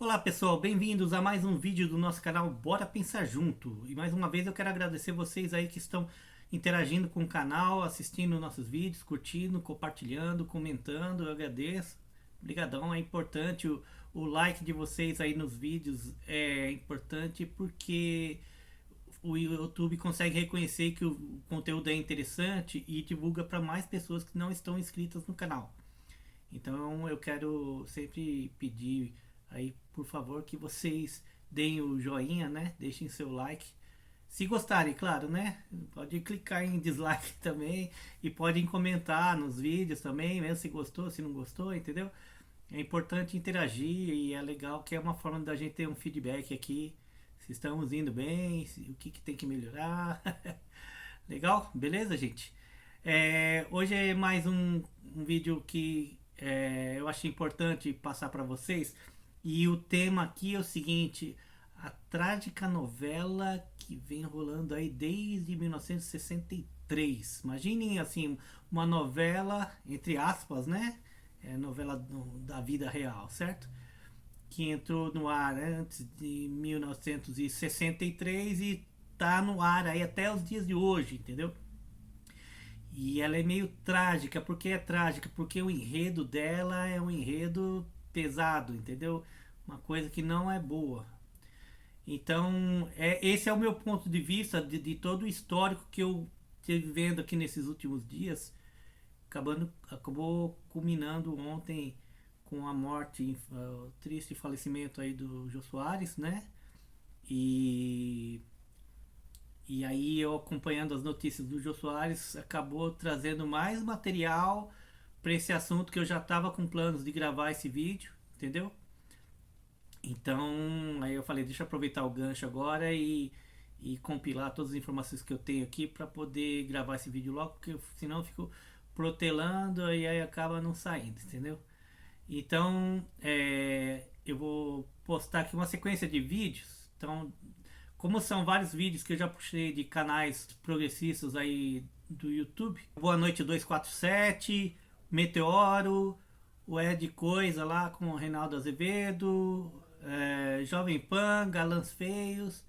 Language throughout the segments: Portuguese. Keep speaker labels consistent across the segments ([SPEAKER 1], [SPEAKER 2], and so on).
[SPEAKER 1] Olá pessoal, bem-vindos a mais um vídeo do nosso canal Bora Pensar Junto. E mais uma vez eu quero agradecer vocês aí que estão interagindo com o canal, assistindo nossos vídeos, curtindo, compartilhando, comentando, eu agradeço. Obrigadão, é importante o like de vocês aí nos vídeos, é importante porque o YouTube consegue reconhecer que o conteúdo é interessante e divulga para mais pessoas que não estão inscritas no canal. Então eu quero sempre pedir aí, por favor, que vocês deem o joinha, né? Deixem seu like. Se gostarem, claro, né? Pode clicar em dislike também e podem comentar nos vídeos também, mesmo se gostou, se não gostou, entendeu? É importante interagir e é legal que é uma forma da gente ter um feedback aqui. Se estamos indo bem, o que tem que melhorar. Legal? Beleza, gente? Hoje é mais um vídeo que eu achei importante passar para vocês. E o tema aqui é o seguinte: a trágica novela que vem rolando aí desde 1963. Imaginem assim, uma novela, entre aspas, né? Novela da vida real, certo? Que entrou no ar antes de 1963 e tá no ar aí até os dias de hoje, entendeu? E ela é meio trágica. Por que é trágica? Porque o enredo dela é um enredo pesado, entendeu? Uma coisa que não é boa. Então, esse é o meu ponto de vista de todo o histórico que eu tive vendo aqui nesses últimos dias. Acabou culminando ontem com a morte, o triste falecimento aí do Jô Soares, né? E e aí eu acompanhando as notícias do Jô Soares acabou trazendo mais material para esse assunto que eu já estava com planos de gravar esse vídeo, entendeu? Então aí eu falei, deixa eu aproveitar o gancho agora e compilar todas as informações que eu tenho aqui para poder gravar esse vídeo logo, porque senão eu fico protelando e aí acaba não saindo, entendeu? Então eu vou postar aqui uma sequência de vídeos. Então, como são vários vídeos que eu já puxei de canais progressistas aí do YouTube. Boa Noite 247, Meteoro, o Ed Coisa lá com o Reinaldo Azevedo, Jovem Pan, Galãs Feios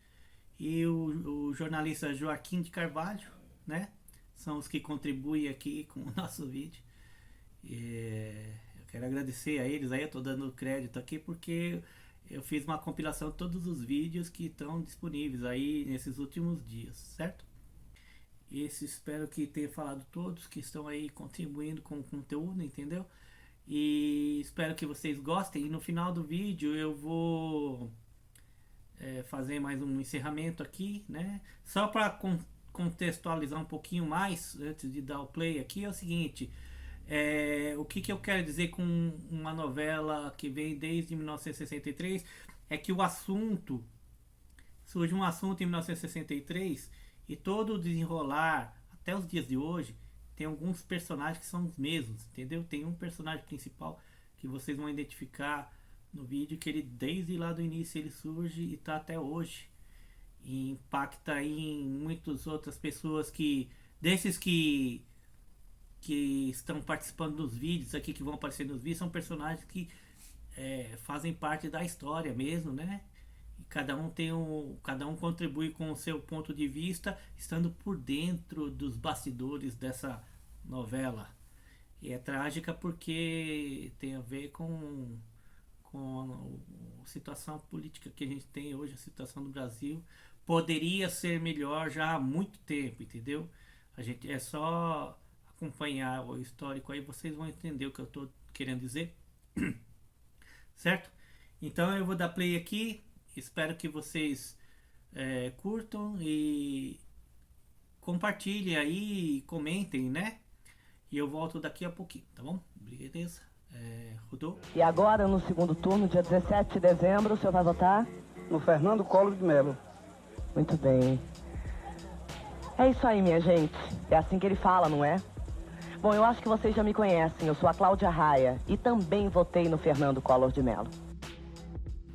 [SPEAKER 1] e o jornalista Joaquim de Carvalho, né? São os que contribuem aqui com o nosso vídeo. Eu quero agradecer a eles aí, eu tô dando crédito aqui porque eu fiz uma compilação de todos os vídeos que estão disponíveis aí nesses últimos dias, certo? Espero que tenha falado todos que estão aí contribuindo com o conteúdo, entendeu? E espero que vocês gostem. E no final do vídeo eu vou fazer mais um encerramento aqui, né? Só para contextualizar um pouquinho mais antes de dar o play aqui, é o seguinte: o que eu quero dizer com uma novela que vem desde 1963 é que o assunto surge um assunto em 1963 e todo o desenrolar até os dias de hoje tem alguns personagens que são os mesmos, entendeu? Tem um personagem principal que vocês vão identificar no vídeo que ele desde lá do início ele surge e está até hoje e impacta aí em muitas outras pessoas desses que estão participando dos vídeos aqui, que vão aparecer nos vídeos, são personagens que fazem parte da história mesmo, né? E cada um contribui com o seu ponto de vista, estando por dentro dos bastidores dessa novela. E é trágica porque tem a ver com a situação política que a gente tem hoje, a situação do Brasil. Poderia ser melhor já há muito tempo, entendeu? A gente é só acompanhar o histórico aí, vocês vão entender o que eu estou querendo dizer. Certo? Então eu vou dar play aqui. Espero que vocês curtam e compartilhem aí, comentem, né? E eu volto daqui a pouquinho, tá bom? Beleza? Rodou?
[SPEAKER 2] E agora, no segundo turno, dia 17 de dezembro, o senhor vai votar?
[SPEAKER 3] No Fernando Collor de Mello.
[SPEAKER 2] Muito bem. É isso aí, minha gente. É assim que ele fala, não é? Bom, eu acho que vocês já me conhecem. Eu sou a Cláudia Raia e também votei no Fernando Collor de Mello.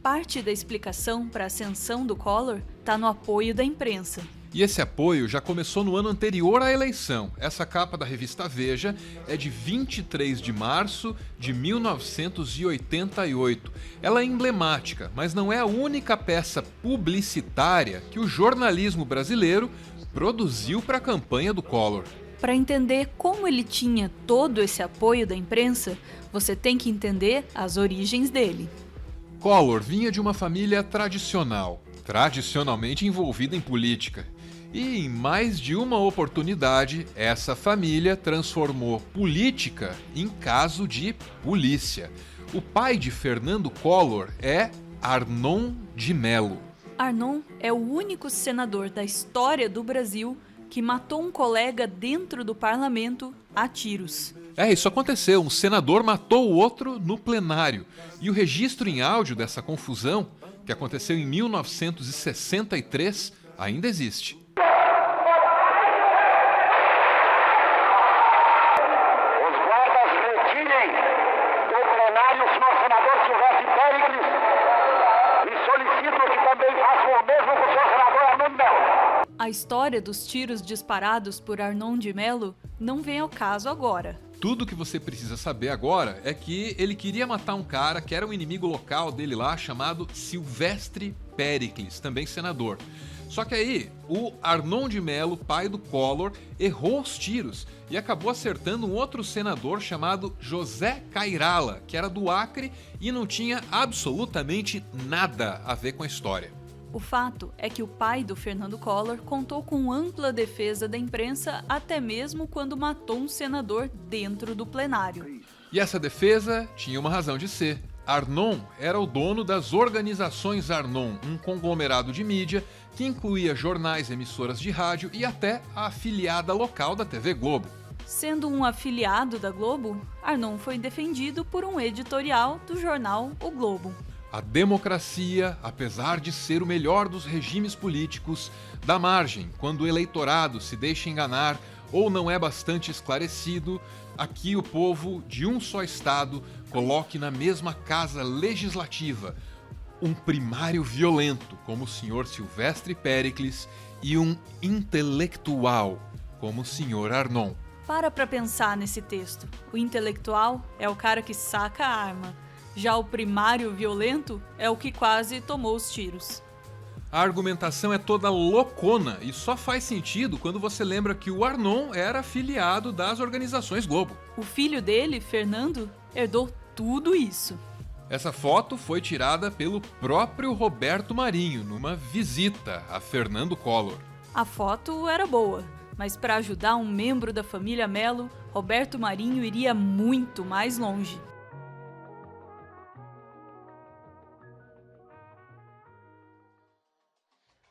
[SPEAKER 4] Parte da explicação para a ascensão do Collor está no apoio da imprensa. E esse apoio já começou no ano anterior à eleição. Essa capa da revista Veja é de 23 de março de 1988. Ela é emblemática, mas não é a única peça publicitária que o jornalismo brasileiro produziu para a campanha do Collor.
[SPEAKER 5] Para entender como ele tinha todo esse apoio da imprensa, você tem que entender as origens dele.
[SPEAKER 4] Collor vinha de uma família tradicional, tradicionalmente envolvida em política. E em mais de uma oportunidade, essa família transformou política em caso de polícia. O pai de Fernando Collor é Arnon de Mello.
[SPEAKER 5] Arnon é o único senador da história do Brasil que matou um colega dentro do parlamento a tiros.
[SPEAKER 4] Isso aconteceu. Um senador matou o outro no plenário. E o registro em áudio dessa confusão, que aconteceu em 1963, ainda existe.
[SPEAKER 6] Os guardas retirem do plenário o senhor senador Silvestre Péricles e solicito que também façam o mesmo com o senhor senador Arnon de Mello.
[SPEAKER 5] A história dos tiros disparados por Arnon de Mello não vem ao caso agora.
[SPEAKER 4] Tudo que você precisa saber agora é que ele queria matar um cara que era um inimigo local dele lá, chamado Silvestre Péricles, também senador. Só que aí, o Arnon de Mello, pai do Collor, errou os tiros e acabou acertando um outro senador chamado José Cairala, que era do Acre e não tinha absolutamente nada a ver com a história.
[SPEAKER 5] O fato é que o pai do Fernando Collor contou com ampla defesa da imprensa até mesmo quando matou um senador dentro do plenário.
[SPEAKER 4] E essa defesa tinha uma razão de ser. Arnon era o dono das Organizações Arnon, um conglomerado de mídia que incluía jornais, emissoras de rádio e até a afiliada local da TV Globo.
[SPEAKER 5] Sendo um afiliado da Globo, Arnon foi defendido por um editorial do jornal O Globo.
[SPEAKER 4] A democracia, apesar de ser o melhor dos regimes políticos, dá margem quando o eleitorado se deixa enganar ou não é bastante esclarecido. Aqui o povo de um só estado coloque na mesma casa legislativa um primário violento, como o senhor Silvestre Péricles, e um intelectual, como o senhor Arnon.
[SPEAKER 5] Para pensar nesse texto. O intelectual é o cara que saca a arma. Já o primário violento é o que quase tomou os tiros.
[SPEAKER 4] A argumentação é toda loucona e só faz sentido quando você lembra que o Arnon era afiliado das Organizações Globo.
[SPEAKER 5] O filho dele, Fernando, herdou tudo isso.
[SPEAKER 4] Essa foto foi tirada pelo próprio Roberto Marinho numa visita a Fernando Collor.
[SPEAKER 5] A foto era boa, mas para ajudar um membro da família Mello, Roberto Marinho iria muito mais longe.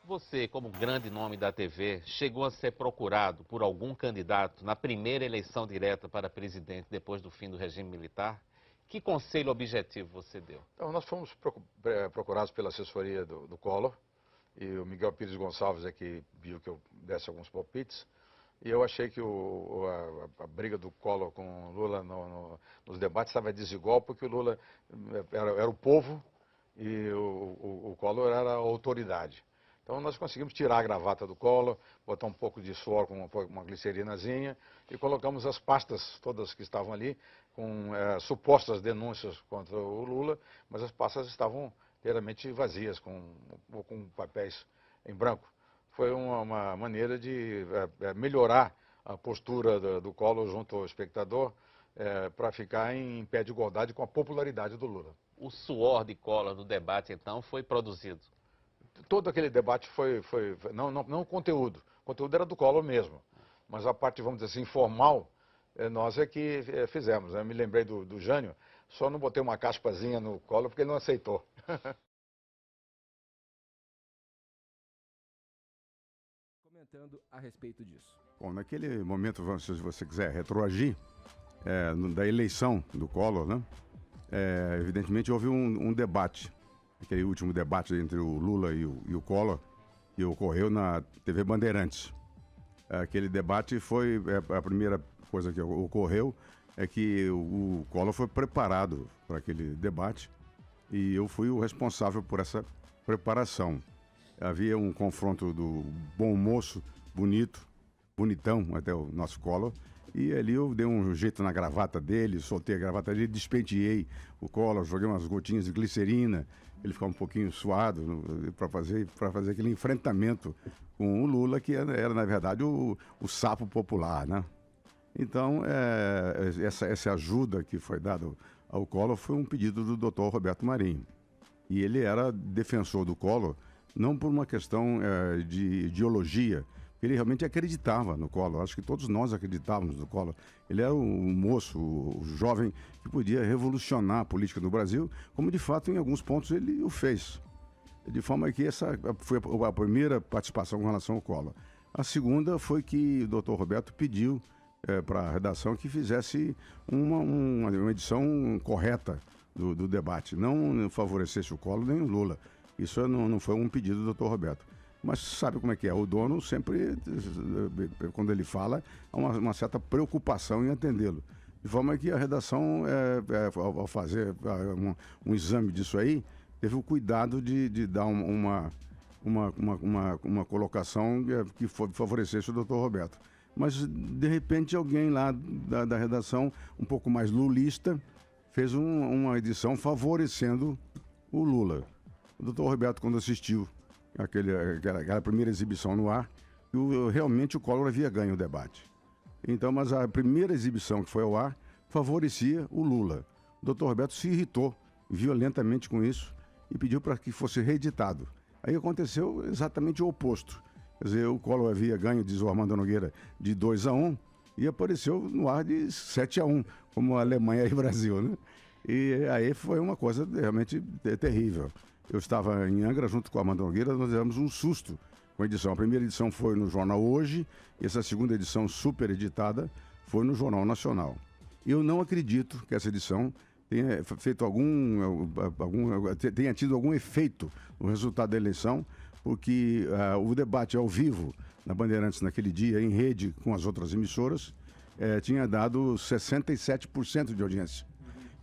[SPEAKER 7] Você, como grande nome da TV, chegou a ser procurado por algum candidato na primeira eleição direta para presidente depois do fim do regime militar? Que conselho objetivo você deu?
[SPEAKER 8] Então, nós fomos procurados pela assessoria do Collor, e o Miguel Pires Gonçalves é que viu que eu desse alguns palpites, e eu achei que a briga do Collor com o Lula nos debates estava desigual, porque o Lula era o povo e o Collor era a autoridade. Então nós conseguimos tirar a gravata do Collor, botar um pouco de suor com uma glicerinazinha e colocamos as pastas todas que estavam ali com supostas denúncias contra o Lula, mas as pastas estavam inteiramente vazias, com papéis em branco. Foi uma maneira de melhorar a postura do Collor junto ao espectador para ficar em pé de igualdade com a popularidade do Lula.
[SPEAKER 7] O suor de Collor do debate, então, foi produzido?
[SPEAKER 8] Todo aquele debate não o conteúdo. O conteúdo era do Collor mesmo. Mas a parte, vamos dizer assim, informal, nós é que fizemos. Eu me lembrei do Jânio, só não botei uma caspazinha no Collor porque ele não aceitou.
[SPEAKER 9] Comentando a respeito disso. Bom, naquele momento, se você quiser retroagir, da eleição do Collor, né? Evidentemente houve um debate. Aquele último debate entre o Lula e o Collor, que ocorreu na TV Bandeirantes. Aquele debate foi a primeira coisa que ocorreu, é que o Collor foi preparado para aquele debate e eu fui o responsável por essa preparação. havia um confronto do bom moço, bonitão até o nosso Collor, e ali eu dei um jeito na gravata dele, soltei a gravata dele, despenteei o Collor, joguei umas gotinhas de glicerina, ele ficou um pouquinho suado para fazer aquele enfrentamento com o Lula, que era na verdade, o sapo popular, né? Então, essa ajuda que foi dada ao Collor foi um pedido do Dr. Roberto Marinho. E ele era defensor do Collor, não por uma questão de ideologia, ele realmente acreditava no Collor. Acho que todos nós acreditávamos no Collor. Ele era um moço, um jovem que podia revolucionar a política no Brasil, como de fato em alguns pontos ele o fez. De forma que essa foi a primeira participação com relação ao Collor. A segunda foi que o Dr. Roberto pediu para a redação que fizesse uma edição correta do debate, não favorecesse o Collor nem o Lula. Isso não foi um pedido do Dr. Roberto. Mas sabe como é que é? O dono sempre, quando ele fala, há uma certa preocupação em atendê-lo. De forma que a redação, ao fazer um exame disso aí, teve o cuidado de dar uma colocação que favorecesse o Dr. Roberto. Mas, de repente, alguém lá da redação, um pouco mais lulista, fez uma edição favorecendo o Lula. O Dr. Roberto, quando assistiu aquela primeira exibição no ar, realmente o Collor havia ganho o debate. Então, mas a primeira exibição que foi ao ar favorecia o Lula. O Dr. Roberto se irritou violentamente com isso e pediu para que fosse reeditado. Aí aconteceu exatamente o oposto. Quer dizer, o Collor havia ganho, diz o Armando Nogueira, de 2-1 e apareceu no ar de 7-1, como a Alemanha e Brasil, né? E aí foi uma coisa realmente terrível. Eu estava em Angra junto com o Armando Nogueira, nós demos um susto com a edição. A primeira edição foi no Jornal Hoje, e essa segunda edição super editada foi no Jornal Nacional. Eu não acredito que essa edição tenha feito tenha tido algum efeito no resultado da eleição, porque o debate ao vivo na Bandeirantes naquele dia, em rede com as outras emissoras, tinha dado 67% de audiência.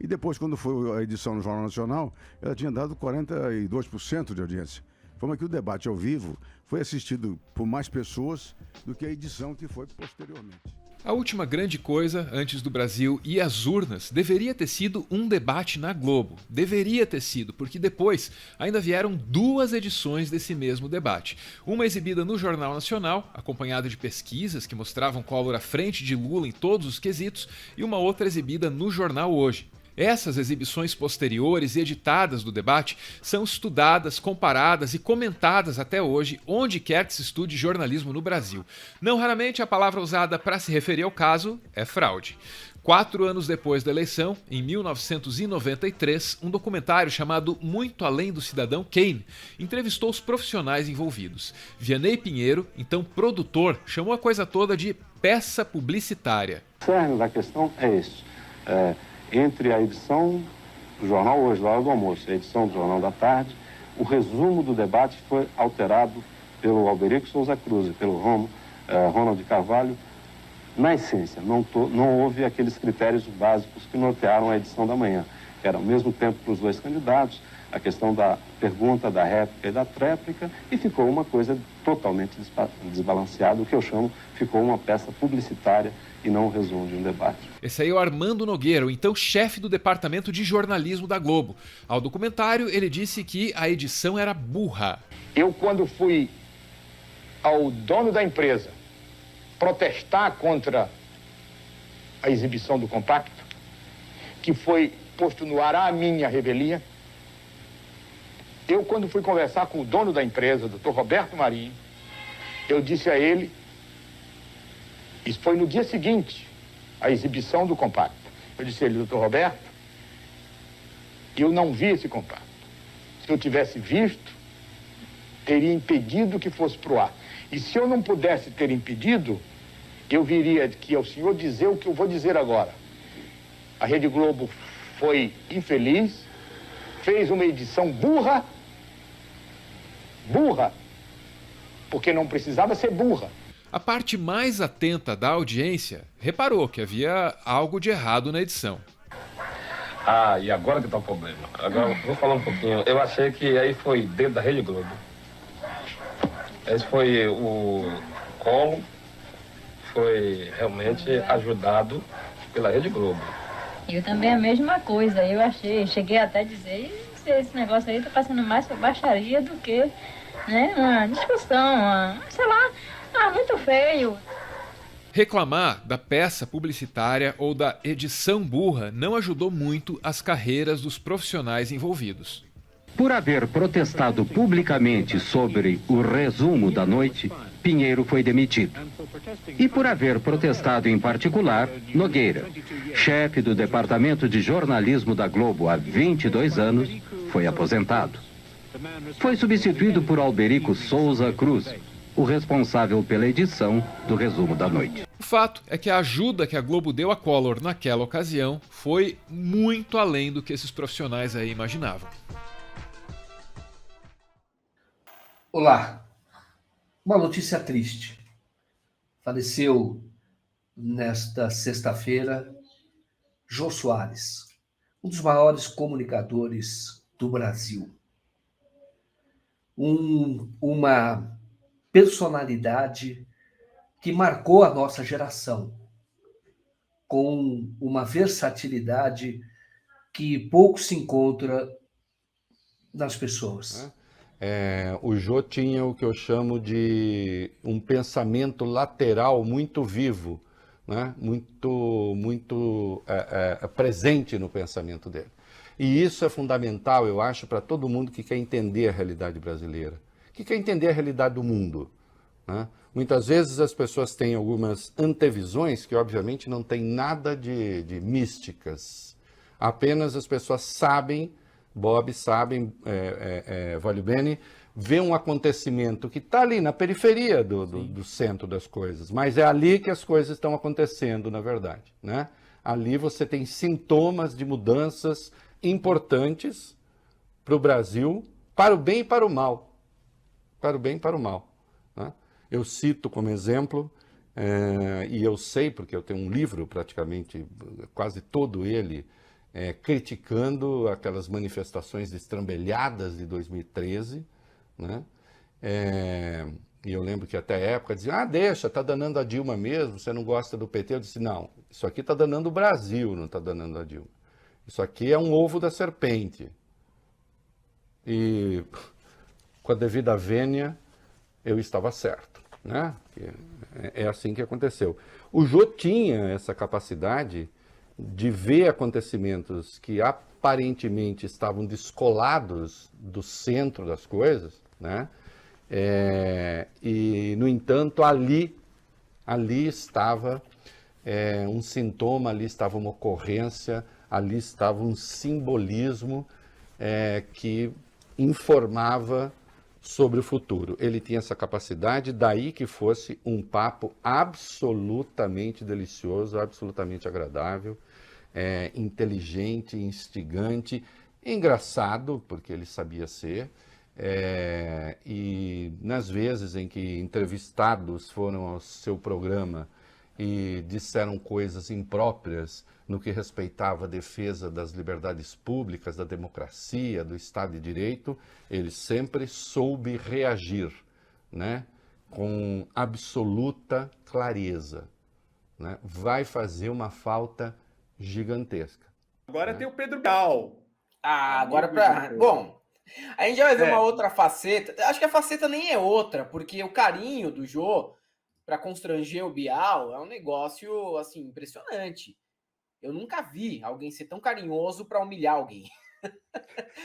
[SPEAKER 9] E depois, quando foi a edição no Jornal Nacional, ela tinha dado 42% de audiência. De forma que o debate ao vivo foi assistido por mais pessoas do que a edição que foi posteriormente.
[SPEAKER 4] A última grande coisa, antes do Brasil e as urnas, deveria ter sido um debate na Globo. Deveria ter sido, porque depois ainda vieram 2 edições desse mesmo debate. Uma exibida no Jornal Nacional, acompanhada de pesquisas que mostravam Collor à frente de Lula em todos os quesitos, e uma outra exibida no Jornal Hoje. Essas exibições posteriores e editadas do debate são estudadas, comparadas e comentadas até hoje, onde quer que se estude jornalismo no Brasil. Não raramente a palavra usada para se referir ao caso é fraude. 4 anos depois da eleição, em 1993, um documentário chamado Muito Além do Cidadão Kane entrevistou os profissionais envolvidos. Vianney Pinheiro, então produtor, chamou a coisa toda de peça publicitária.
[SPEAKER 10] O cerne da questão é isso. Entre a edição do Jornal Hoje, da hora do almoço, e a edição do Jornal da Tarde, o resumo do debate foi alterado pelo Alberico Souza Cruz e pelo Ronald Carvalho. Na essência, não houve aqueles critérios básicos que nortearam a edição da manhã. Era ao mesmo tempo para os 2 candidatos, a questão da pergunta, da réplica e da tréplica, e ficou uma coisa totalmente desbalanceada, o que eu chamo, ficou uma peça publicitária e não um resumo de um debate.
[SPEAKER 4] Esse aí é o Armando Nogueira, o então chefe do departamento de jornalismo da Globo. Ao documentário, ele disse que a edição era burra.
[SPEAKER 11] Eu, quando fui ao dono da empresa protestar contra a exibição do compacto, que foi posto no ar a minha revelia, eu, quando fui conversar com o dono da empresa, Dr. Roberto Marinho, eu disse a ele, isso foi no dia seguinte, a exibição do compacto. Eu disse a ele, Dr. Roberto, eu não vi esse compacto. Se eu tivesse visto, teria impedido que fosse pro ar. E se eu não pudesse ter impedido, eu viria aqui ao senhor dizer o que eu vou dizer agora. A Rede Globo foi infeliz, fez uma edição burra, porque não precisava ser burra.
[SPEAKER 4] A parte mais atenta da audiência reparou que havia algo de errado na edição.
[SPEAKER 12] E agora que está o problema. Agora, vou falar um pouquinho. Eu achei que aí foi dentro da Rede Globo. Esse foi o Collor, foi realmente ajudado pela Rede Globo.
[SPEAKER 13] Eu também a mesma coisa, cheguei até a dizer, esse negócio aí tá passando mais por baixaria do que, né, uma discussão, sei lá, muito feio.
[SPEAKER 4] Reclamar da peça publicitária ou da edição burra não ajudou muito as carreiras dos profissionais envolvidos.
[SPEAKER 14] Por haver protestado publicamente sobre o resumo da noite, Pinheiro foi demitido. E por haver protestado em particular, Nogueira, chefe do Departamento de Jornalismo da Globo há 22 anos, foi aposentado. Foi substituído por Alberico Souza Cruz, o responsável pela edição do resumo da noite.
[SPEAKER 4] O fato é que a ajuda que a Globo deu a Collor naquela ocasião foi muito além do que esses profissionais aí imaginavam.
[SPEAKER 15] Olá, uma notícia triste. Faleceu nesta sexta-feira Jô Soares, um dos maiores comunicadores do Brasil. Uma personalidade que marcou a nossa geração, com uma versatilidade que pouco se encontra nas pessoas.
[SPEAKER 16] O Jô tinha o que eu chamo de um pensamento lateral muito vivo, né? muito presente no pensamento dele. E isso é fundamental, eu acho, para todo mundo que quer entender a realidade brasileira, que quer entender a realidade do mundo, né? Muitas vezes as pessoas têm algumas antevisões que, obviamente, não tem nada de místicas. Apenas as pessoas sabem, Bob sabem, Voglio Bene, vê um acontecimento que está ali na periferia do centro das coisas, mas é ali que as coisas estão acontecendo, na verdade, né? Ali você tem sintomas de mudanças importantes para o Brasil, para o bem e para o mal. Para o bem e para o mal, né? Eu cito como exemplo, e eu sei porque eu tenho um livro praticamente, quase todo ele, criticando aquelas manifestações destrambelhadas de 2013, né? E eu lembro que até a época diziam, deixa, tá danando a Dilma mesmo, você não gosta do PT? Eu disse, não, isso aqui tá danando o Brasil, não tá danando a Dilma. Isso aqui é um ovo da serpente. E com a devida vênia, eu estava certo, né? É assim que aconteceu. O Jô tinha essa capacidade de ver acontecimentos que aparentemente estavam descolados do centro das coisas, né? E, no entanto, ali estava um sintoma, ali estava uma ocorrência, ali estava um simbolismo que informava sobre o futuro. Ele tinha essa capacidade, daí que fosse um papo absolutamente delicioso, absolutamente agradável, inteligente, instigante, engraçado, porque ele sabia ser, e nas vezes em que entrevistados foram ao seu programa e disseram coisas impróprias no que respeitava a defesa das liberdades públicas, da democracia, do Estado de Direito, ele sempre soube reagir, né, com absoluta clareza, né? Vai fazer uma falta gigantesca.
[SPEAKER 17] Agora tem o Pedro Bial.
[SPEAKER 18] Agora para... Bom, a gente já vai ver uma outra faceta. Acho que a faceta nem é outra, porque o carinho do Jô para constranger o Bial é um negócio, assim, impressionante. Eu nunca vi alguém ser tão carinhoso para humilhar alguém.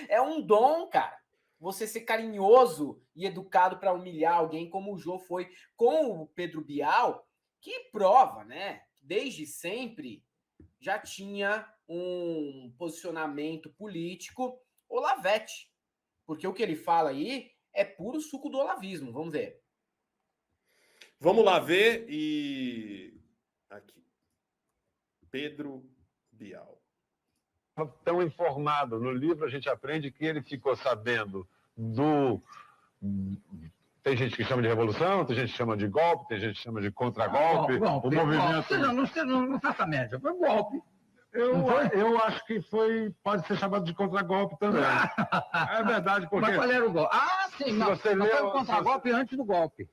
[SPEAKER 18] É um dom, cara. Você ser carinhoso e educado para humilhar alguém, como o Jô foi com o Pedro Bial, que prova, né? Desde sempre já tinha um posicionamento político olavete. Porque o que ele fala aí é puro suco do olavismo. Vamos ver.
[SPEAKER 17] Vamos lá ver e... Aqui. Pedro Bial.
[SPEAKER 19] Tão informado. No livro a gente aprende que ele ficou sabendo do... Tem gente que chama de revolução, tem gente que chama de golpe, tem gente que chama de contragolpe. O movimento...
[SPEAKER 20] Não faça média, foi golpe.
[SPEAKER 19] Eu acho que pode ser chamado de contragolpe também. É verdade, porque...
[SPEAKER 20] Mas qual era o golpe? sim, não.
[SPEAKER 19] Você
[SPEAKER 20] Nós
[SPEAKER 19] leu-
[SPEAKER 20] foi um contragolpe antes do golpe.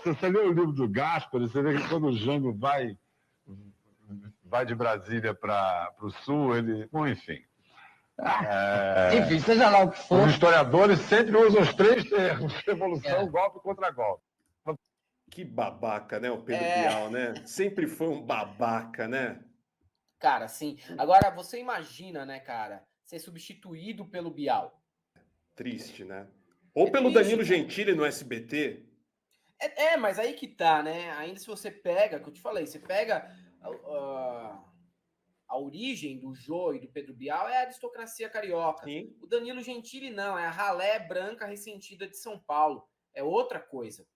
[SPEAKER 19] Se você lê o livro do Gaspari, você vê que quando o Jango vai de Brasília para o sul, ele... Bom, enfim.
[SPEAKER 20] Enfim, seja lá o que for.
[SPEAKER 19] Os historiadores sempre usam os 3 termos: revolução, golpe e contragolpe.
[SPEAKER 17] Que babaca, né, o Pedro
[SPEAKER 18] É.
[SPEAKER 17] Bial, né? Sempre foi um babaca, né?
[SPEAKER 18] Cara, sim. Agora, você imagina, né, cara, ser substituído pelo Bial.
[SPEAKER 17] Triste, né? Ou pelo
[SPEAKER 18] triste,
[SPEAKER 17] Danilo
[SPEAKER 18] cara.
[SPEAKER 17] Gentili no SBT.
[SPEAKER 18] Mas aí que tá, né? Ainda se você pega, que eu te falei, você pega a origem do Jô e do Pedro Bial é a aristocracia carioca.
[SPEAKER 17] Sim.
[SPEAKER 18] O Danilo Gentili não, é a ralé branca ressentida de São Paulo. É outra coisa.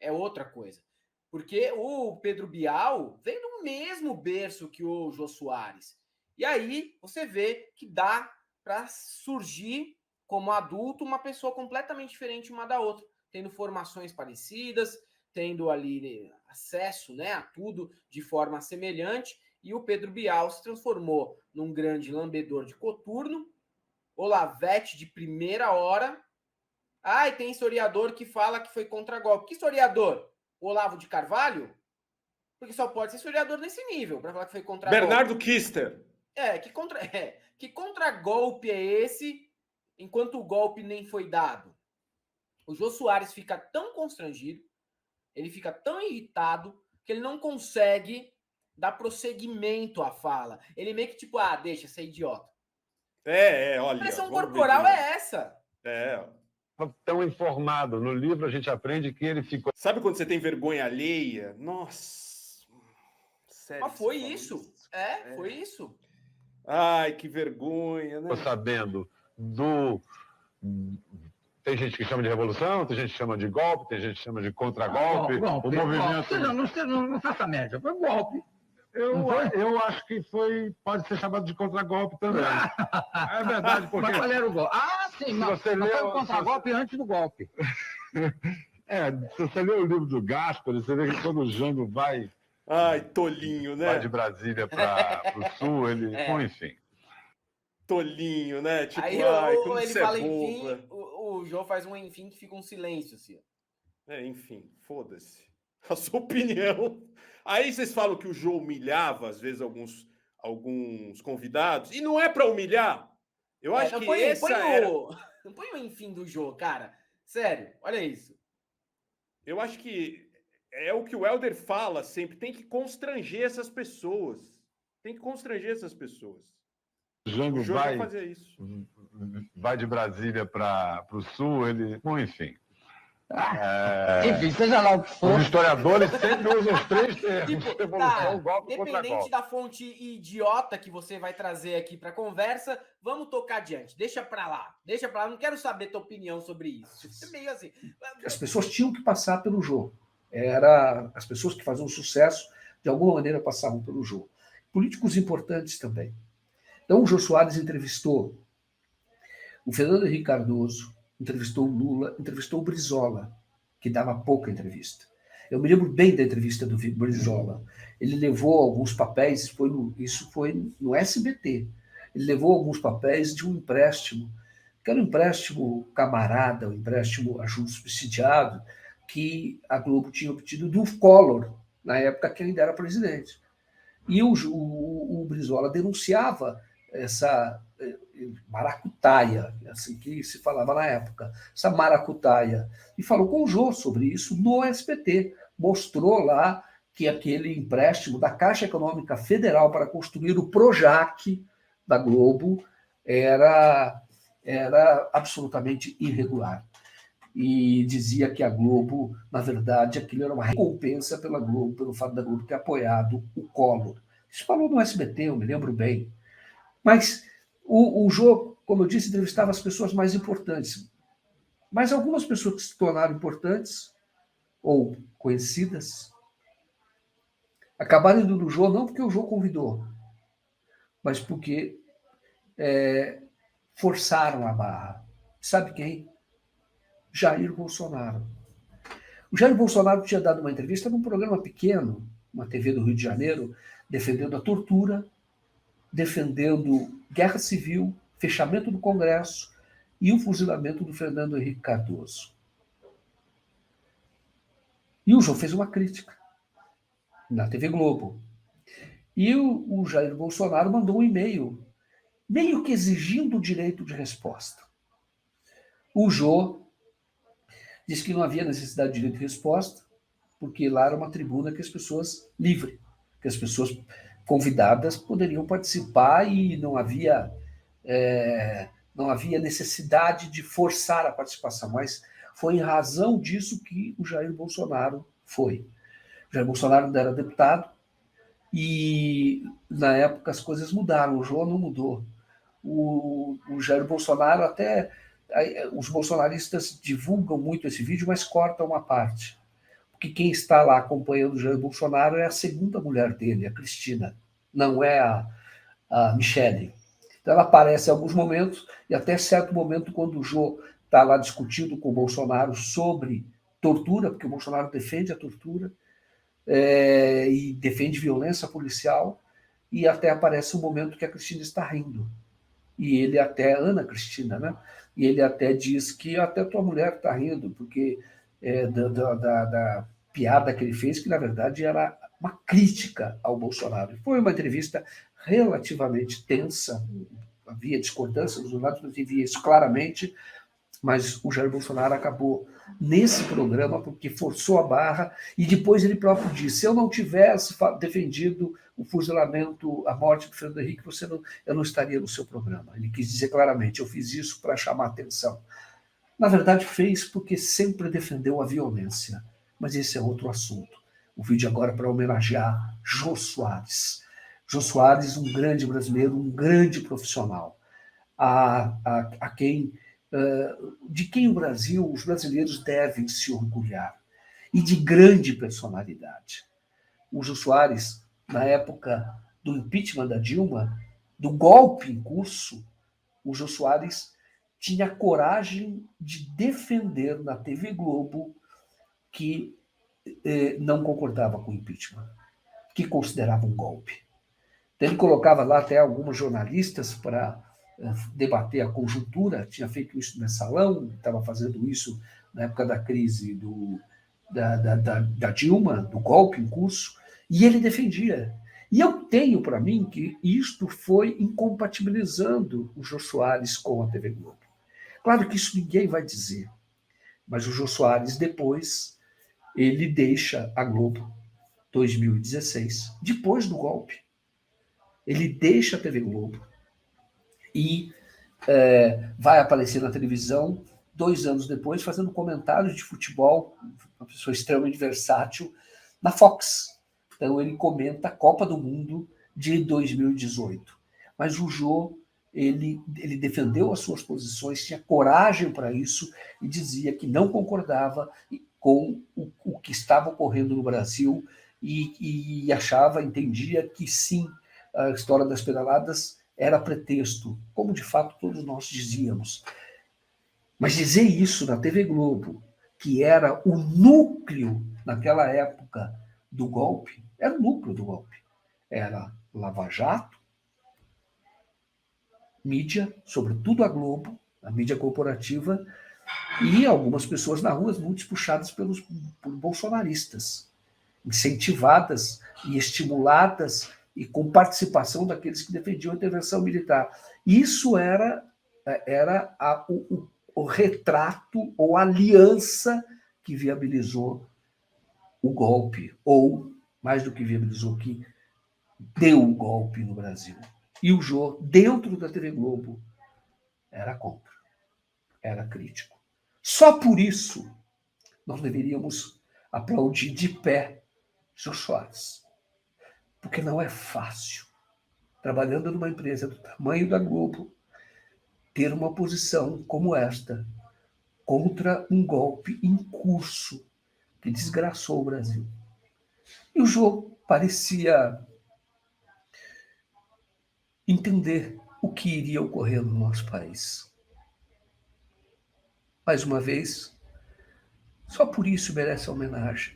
[SPEAKER 18] É outra coisa. Porque o Pedro Bial vem do mesmo berço que o Jô Soares. E aí você vê que dá para surgir, como adulto, uma pessoa completamente diferente uma da outra, tendo formações parecidas, tendo ali acesso, né, a tudo de forma semelhante. E o Pedro Bial se transformou num grande lambedor de coturno, Olavete de primeira hora. E tem historiador que fala que foi contragolpe. Que historiador? Olavo de Carvalho? Porque só pode ser historiador nesse nível para falar que foi contragolpe.
[SPEAKER 17] Bernardo Kister.
[SPEAKER 18] Que contragolpe é esse, enquanto o golpe nem foi dado? O Jô Soares fica tão constrangido, ele fica tão irritado, que ele não consegue dar prosseguimento à fala. Ele meio que tipo, deixa ser idiota.
[SPEAKER 17] Olha.
[SPEAKER 18] A expressão corporal é essa.
[SPEAKER 19] Tão informado. No livro a gente aprende que ele ficou...
[SPEAKER 17] Sabe quando você tem vergonha alheia? Nossa. Sério.
[SPEAKER 18] Mas foi isso. Foi isso.
[SPEAKER 17] Ai, que vergonha, né?
[SPEAKER 19] Tô sabendo do... Tem gente que chama de revolução, tem gente que chama de golpe, tem gente que chama de contragolpe.
[SPEAKER 20] Golpe,
[SPEAKER 19] O movimento...
[SPEAKER 20] Não faça média, foi golpe.
[SPEAKER 19] Eu acho que pode ser chamado de contragolpe também. É verdade, porque...
[SPEAKER 20] Mas qual era o golpe? Sim, não.
[SPEAKER 19] Você
[SPEAKER 20] Mas foi
[SPEAKER 19] leu-
[SPEAKER 20] um contragolpe antes do golpe.
[SPEAKER 19] Se você lê o livro do Gaspari, você vê que quando o Jango vai
[SPEAKER 17] tolinho, né?
[SPEAKER 19] vai de Brasília para o sul, ele... Bom, enfim.
[SPEAKER 17] Tolinho, né? Tipo,
[SPEAKER 18] Aí
[SPEAKER 17] como
[SPEAKER 18] ele
[SPEAKER 17] você
[SPEAKER 18] fala
[SPEAKER 17] é
[SPEAKER 18] enfim,
[SPEAKER 17] boba.
[SPEAKER 18] o Jô faz um enfim que fica um silêncio, assim.
[SPEAKER 17] Enfim, foda-se. A sua opinião. Aí vocês falam que o Jô humilhava, às vezes, alguns convidados. E não é pra humilhar. Eu acho que
[SPEAKER 18] Não põe o enfim do Jô, cara. Sério, olha isso.
[SPEAKER 17] Eu acho que é o que o Helder fala sempre. Tem que constranger essas pessoas.
[SPEAKER 19] O Jango
[SPEAKER 17] O Jô já fazia isso.
[SPEAKER 19] vai de Brasília para o sul, ele... Bom, enfim.
[SPEAKER 20] Enfim, seja lá o que for.
[SPEAKER 19] Os historiadores sempre usam os 3 termos: revolução, golpe e
[SPEAKER 18] Independente
[SPEAKER 19] contragolpe.
[SPEAKER 18] da fonte idiota que você vai trazer aqui para conversa, vamos tocar adiante. Deixa para lá. Não quero saber tua opinião sobre isso. É meio assim.
[SPEAKER 15] As pessoas tinham que passar pelo Jô. As pessoas que faziam sucesso, de alguma maneira, passavam pelo Jô. Políticos importantes também. Então, o Jô Soares entrevistou o Fernando Henrique Cardoso, entrevistou o Lula, entrevistou o Brizola, que dava pouca entrevista. Eu me lembro bem da entrevista do Brizola. Ele levou alguns papéis, isso foi no SBT. Ele levou alguns papéis de um empréstimo, que era um empréstimo camarada, um empréstimo a juros subsidiado, que a Globo tinha obtido do Collor, na época que ele ainda era presidente. E o Brizola denunciava essa maracutaia, assim que se falava na época, essa maracutaia, e falou com o Jô sobre isso no SBT. Mostrou lá que aquele empréstimo da Caixa Econômica Federal para construir o Projac da Globo era absolutamente irregular. E dizia que a Globo, na verdade, aquilo era uma recompensa pela Globo, pelo fato da Globo ter apoiado o Collor. Isso falou no SBT, eu me lembro bem. Mas o Jô, como eu disse, entrevistava as pessoas mais importantes. Mas algumas pessoas que se tornaram importantes ou conhecidas acabaram indo no Jô, não porque o Jô convidou, mas porque forçaram a barra. Sabe quem? Jair Bolsonaro. O Jair Bolsonaro tinha dado uma entrevista num programa pequeno, uma TV do Rio de Janeiro, defendendo a tortura, defendendo guerra civil, fechamento do Congresso e o fuzilamento do Fernando Henrique Cardoso. E o Jô fez uma crítica na TV Globo. E o Jair Bolsonaro mandou um e-mail, meio que exigindo o direito de resposta. O Jô disse que não havia necessidade de direito de resposta, porque lá era uma tribuna que as pessoas, livre, que as pessoas convidadas poderiam participar e não havia necessidade de forçar a participação, mas foi em razão disso que o Jair Bolsonaro foi. O Jair Bolsonaro ainda era deputado e, na época, as coisas mudaram, o Jô não mudou. O Jair Bolsonaro até... Os bolsonaristas divulgam muito esse vídeo, mas cortam uma parte. Porque quem está lá acompanhando o Jair Bolsonaro é a segunda mulher dele, a Cristina, não é a Michele. Então ela aparece em alguns momentos, e até certo momento, quando o Jô está lá discutindo com o Bolsonaro sobre tortura, porque o Bolsonaro defende a tortura, e defende violência policial, e até aparece um momento que a Cristina está rindo. E ele até, Ana Cristina, né? E ele até diz que até tua mulher está rindo, porque da piada que ele fez, que na verdade era uma crítica ao Bolsonaro. Foi uma entrevista relativamente tensa, havia discordância dos lados, mas via isso claramente, mas o Jair Bolsonaro acabou nesse programa porque forçou a barra e depois ele próprio disse, se eu não tivesse defendido o fuzilamento, a morte do Fernando Henrique, eu não estaria no seu programa. Ele quis dizer claramente, eu fiz isso para chamar atenção. Na verdade fez porque sempre defendeu a violência, mas esse é outro assunto. O vídeo agora é para homenagear Jô Soares. Jô Soares, um grande brasileiro, um grande profissional, de quem o Brasil, os brasileiros devem se orgulhar, e de grande personalidade. O Jô Soares, na época do impeachment da Dilma, do golpe em curso, o Jô Soares tinha coragem de defender na TV Globo que não concordava com o impeachment, que considerava um golpe. Então, ele colocava lá até alguns jornalistas para debater a conjuntura, tinha feito isso no Mensalão, estava fazendo isso na época da crise da Dilma, do golpe em curso, e ele defendia. E eu tenho para mim que isto foi incompatibilizando o Jô Soares com a TV Globo. Claro que isso ninguém vai dizer, mas o Jô Soares depois, ele deixa a Globo, 2016, depois do golpe. Ele deixa a TV Globo e vai aparecer na televisão 2 anos depois, fazendo comentários de futebol, uma pessoa extremamente versátil, na Fox. Então ele comenta a Copa do Mundo de 2018. Mas o Jô, ele defendeu as suas posições, tinha coragem para isso e dizia que não concordava com o que estava ocorrendo no Brasil e entendia que sim, a história das pedaladas era pretexto, como de fato todos nós dizíamos. Mas dizer isso na TV Globo, que era o núcleo naquela época do golpe, era o núcleo do golpe. Era Lava Jato, mídia, sobretudo a Globo, a mídia corporativa, e algumas pessoas na rua, muitos puxadas por bolsonaristas, incentivadas e estimuladas e com participação daqueles que defendiam a intervenção militar. Isso era o retrato ou a aliança que viabilizou o golpe, ou, mais do que viabilizou, que deu o golpe no Brasil. E o Jô, dentro da TV Globo, era contra, era crítico. Só por isso nós deveríamos aplaudir de pé Jô Soares. Porque não é fácil, trabalhando numa empresa do tamanho da Globo, ter uma posição como esta contra um golpe em curso que desgraçou o Brasil. E o Jô parecia entender o que iria ocorrer no nosso país. Mais uma vez, só por isso merece a homenagem.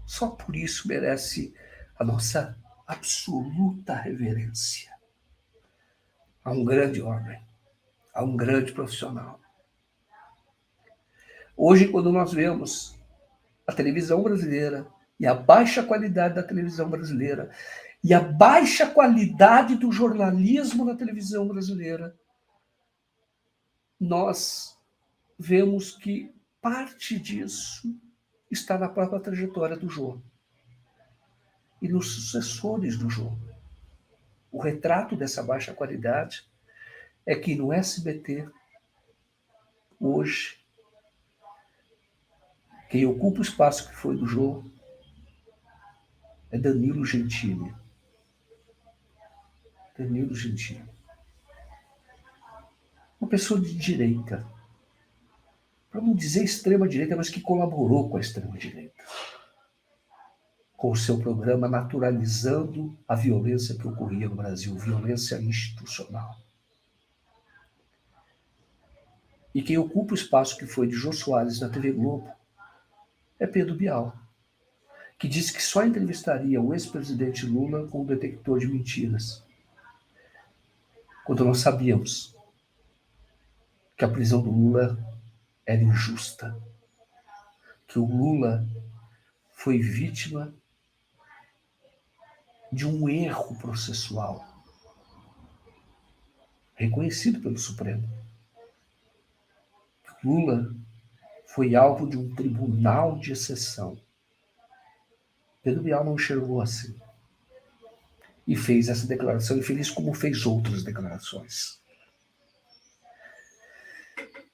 [SPEAKER 15] Só por isso merece a nossa absoluta reverência a um grande homem, a um grande profissional. Hoje, quando nós vemos a televisão brasileira e a baixa qualidade da televisão brasileira e a baixa qualidade do jornalismo na televisão brasileira, nós vemos que parte disso está na própria trajetória do Jô e nos sucessores do Jô. O retrato dessa baixa qualidade é que no SBT, hoje, quem ocupa o espaço que foi do Jô é Danilo Gentili. Danilo Gentili. Uma pessoa de direita, para não dizer extrema-direita, mas que colaborou com a extrema-direita, com o seu programa naturalizando a violência que ocorria no Brasil, violência institucional. E quem ocupa o espaço que foi de Jô Soares na TV Globo é Pedro Bial, que disse que só entrevistaria o ex-presidente Lula com um detector de mentiras, quando nós sabíamos que a prisão do Lula era injusta, que o Lula foi vítima de um erro processual reconhecido pelo Supremo. Lula foi alvo de um tribunal de exceção. Pedro Bial não enxergou assim. E fez essa declaração infeliz, como fez outras declarações.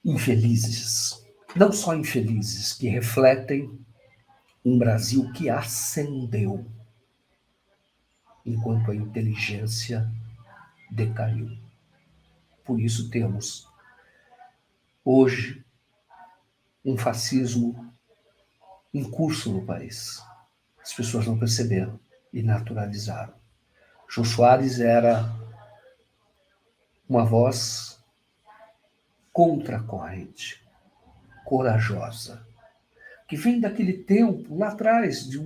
[SPEAKER 15] Infelizes. Não só infelizes, que refletem um Brasil que ascendeu enquanto a inteligência decaiu. Por isso temos hoje um fascismo em curso no país. As pessoas não perceberam e naturalizaram. Jô Soares era uma voz contra a corrente, corajosa, que vem daquele tempo, lá atrás, de